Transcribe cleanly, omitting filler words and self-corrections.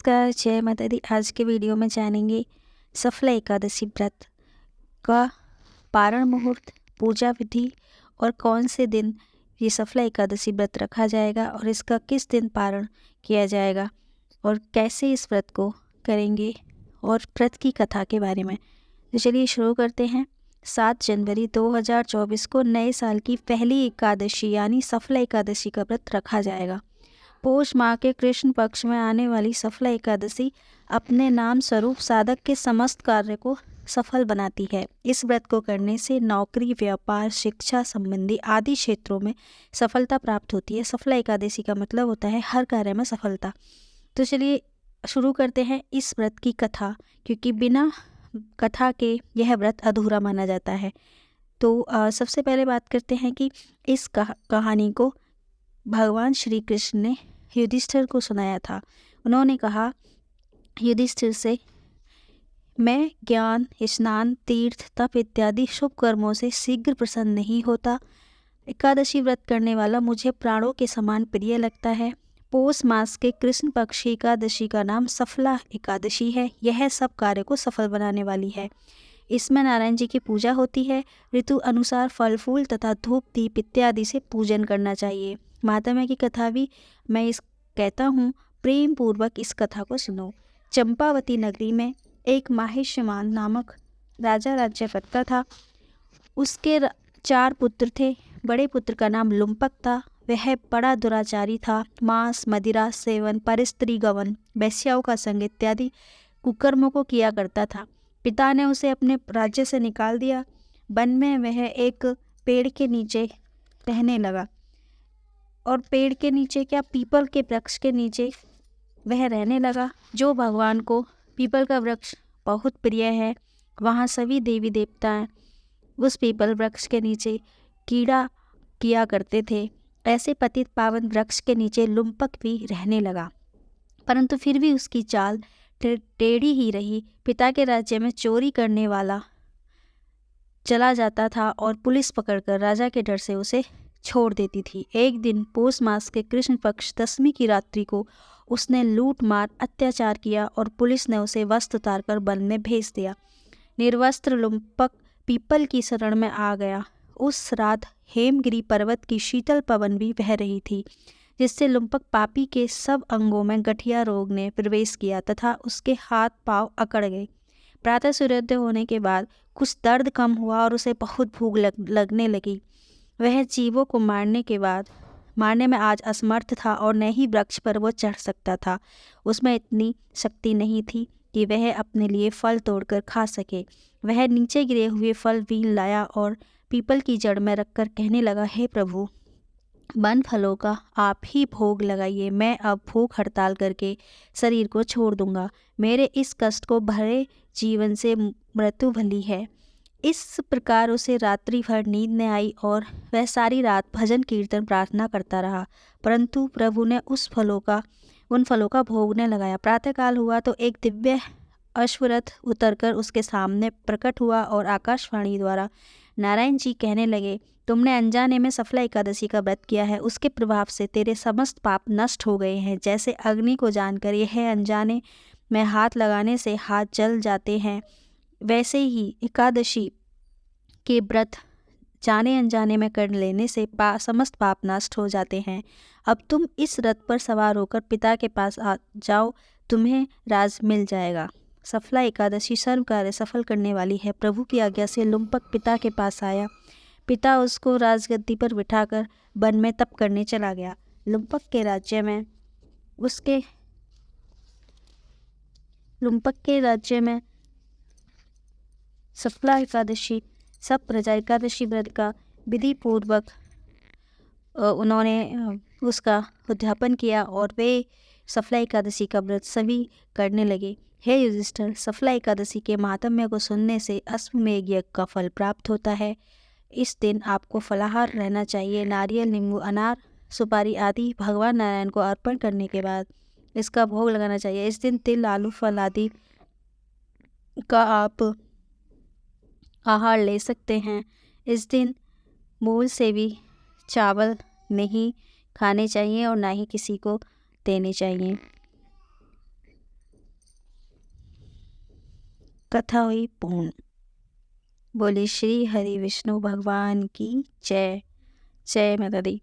नमस्कार, जय माता दी। आज के वीडियो में जानेंगे सफला एकादशी व्रत का पारण मुहूर्त, पूजा विधि और कौन से दिन ये सफला एकादशी व्रत रखा जाएगा और इसका किस दिन पारण किया जाएगा और कैसे इस व्रत को करेंगे और व्रत की कथा के बारे में। तो चलिए शुरू करते हैं। 7 जनवरी 2024 को नए साल की पहली एकादशी यानी सफला एकादशी का व्रत रखा जाएगा। पौष माह के कृष्ण पक्ष में आने वाली सफला एकादशी अपने नाम स्वरूप साधक के समस्त कार्य को सफल बनाती है। इस व्रत को करने से नौकरी, व्यापार, शिक्षा संबंधी आदि क्षेत्रों में सफलता प्राप्त होती है। सफला एकादशी का मतलब होता है हर कार्य में सफलता। तो चलिए शुरू करते हैं इस व्रत की कथा, क्योंकि बिना कथा के यह व्रत अधूरा माना जाता है। तो सबसे पहले बात करते हैं कि इस कहानी को भगवान श्री कृष्ण ने युधिष्ठिर को सुनाया था। उन्होंने कहा युधिष्ठिर से, मैं ज्ञान, स्नान, तीर्थ, तप इत्यादि शुभ कर्मों से शीघ्र प्रसन्न नहीं होता। एकादशी व्रत करने वाला मुझे प्राणों के समान प्रिय लगता है। पौष मास के कृष्ण पक्ष की एकादशी का नाम सफला एकादशी है। यह सब कार्य को सफल बनाने वाली है। इसमें नारायण जी की पूजा होती है। ऋतु अनुसार फल फूल तथा धूप दीप इत्यादि से पूजन करना चाहिए। महात्म्य की कथा भी मैं इस कहता हूँ, प्रेम पूर्वक इस कथा को सुनो। चंपावती नगरी में एक माहेश्यमान नामक राजा राज्य करता था। उसके 4 पुत्र थे। बड़े पुत्र का नाम लुम्पक था। वह बड़ा दुराचारी था। मांस, मदिरा सेवन, परस्त्री गमन, वेश्याओं का संग इत्यादि कुकर्मों को किया करता था। पिता ने उसे अपने राज्य से निकाल दिया। वन में वह एक पेड़ के नीचे रहने लगा, और पेड़ के नीचे क्या, पीपल के वृक्ष के नीचे वह रहने लगा। जो भगवान को पीपल का वृक्ष बहुत प्रिय है, वहाँ सभी देवी देवताएं उस पीपल वृक्ष के नीचे कीड़ा किया करते थे। ऐसे पतित पावन वृक्ष के नीचे लुम्पक भी रहने लगा, परंतु फिर भी उसकी चाल टेढ़ी ही रही। पिता के राज्य में चोरी करने वाला चला जाता था और पुलिस पकड़कर राजा के डर से उसे छोड़ देती थी। एक दिन पौष मास के कृष्ण पक्ष 10वीं की रात्रि को उसने लूट मार अत्याचार किया और पुलिस ने उसे वस्त्र उतारकर वन में भेज दिया। निर्वस्त्र लुम्पक पीपल की शरण में आ गया। उस रात हेमगिरी पर्वत की शीतल पवन भी बह रही थी, जिससे लुम्पक पापी के सब अंगों में गठिया रोग ने प्रवेश किया तथा उसके हाथ पांव अकड़ गए। प्रातः सूर्योदय होने के बाद कुछ दर्द कम हुआ और उसे बहुत भूख लगने लगी। वह जीवों को मारने में आज असमर्थ था और न ही वृक्ष पर वो चढ़ सकता था। उसमें इतनी शक्ति नहीं थी कि वह अपने लिए फल तोड़कर खा सके। वह नीचे गिरे हुए फल बीन लाया और पीपल की जड़ में रखकर कहने लगा, हे प्रभु, वन फलों का आप ही भोग लगाइए। मैं अब भूख हड़ताल करके शरीर को छोड़ दूंगा। मेरे इस कष्ट को भरे जीवन से मृत्यु भली है। इस प्रकार उसे रात्रि भर नींद न आई और वह सारी रात भजन कीर्तन प्रार्थना करता रहा, परंतु प्रभु ने उन फलों का भोग न लगाया। प्रातःकाल हुआ तो एक दिव्य अश्वरथ उतरकर उसके सामने प्रकट हुआ और आकाशवाणी द्वारा नारायण जी कहने लगे, तुमने अनजाने में सफला एकादशी का व्रत किया है। उसके प्रभाव से तेरे समस्त पाप नष्ट हो गए हैं। जैसे अग्नि को जानकर यह अनजाने में हाथ लगाने से हाथ जल जाते हैं, वैसे ही एकादशी के व्रत जाने अनजाने में कर लेने से समस्त पाप नष्ट हो जाते हैं। अब तुम इस रथ पर सवार होकर पिता के पास आ जाओ, तुम्हें राज मिल जाएगा। सफला एकादशी सर्व कार्य सफल करने वाली है। प्रभु की आज्ञा से लुम्पक पिता के पास आया। पिता उसको राजगद्दी पर बिठाकर वन में तप करने चला गया। लुम्पक के राज्य में सफला एकादशी सब प्रजा एकादशी व्रत का विधि पूर्वक उन्होंने उसका उद्यापन किया और वे सफला एकादशी का व्रत सभी करने लगे। हे युधिष्ठिर, सफला एकादशी के महात्म्य को सुनने से अश्वमेध यज्ञ का फल प्राप्त होता है। इस दिन आपको फलाहार रहना चाहिए। नारियल, नींबू, अनार, सुपारी आदि भगवान नारायण को अर्पण करने के बाद इसका भोग लगाना चाहिए। इस दिन तिल, आलू, फल आदि का आप आहार ले सकते हैं। इस दिन मूल से भी चावल नहीं खाने चाहिए और ना ही किसी को देने चाहिए। कथा हुई पूर्ण। बोले श्री हरि विष्णु भगवान की जय। जय माता दी।